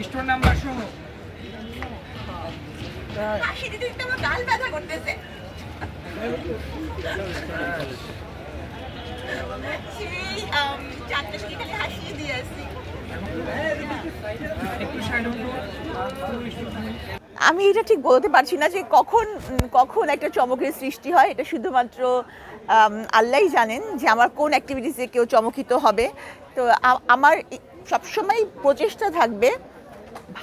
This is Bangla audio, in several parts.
স্টোর নাম্বার সহ হাসি দিতে দিতে আমার গাল ব্যথা করতেছে। সেই চারটে শুধু খালি হাসিয়ে দিয়ে আসি। আমি এটা ঠিক বলতে পারছি না যে কখন একটা চমকের সৃষ্টি হয়। এটা শুধুমাত্র আল্লাহই জানেন যে আমার কোন অ্যাক্টিভিটিসে কেউ চমকিত হবে। তো আমার সবসময় প্রচেষ্টা থাকবে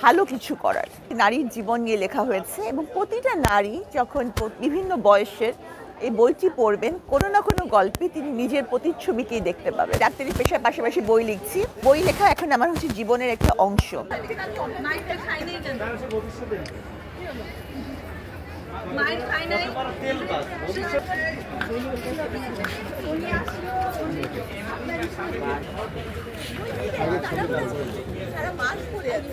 ভালো কিছু করার। নারীর জীবন নিয়ে লেখা হয়েছে এবং প্রতিটা নারী যখন বিভিন্ন বয়সের এই বইটি পড়বেন কোনো না কোনো গল্পে তিনি নিজের প্রতিচ্ছবিকেই দেখতে পাবেন। ডাক্তারি পেশার পাশাপাশি বই লিখছি। বই লেখা এখন আমার হচ্ছে জীবনের একটা অংশ। সারা মাস পড়ে আছে।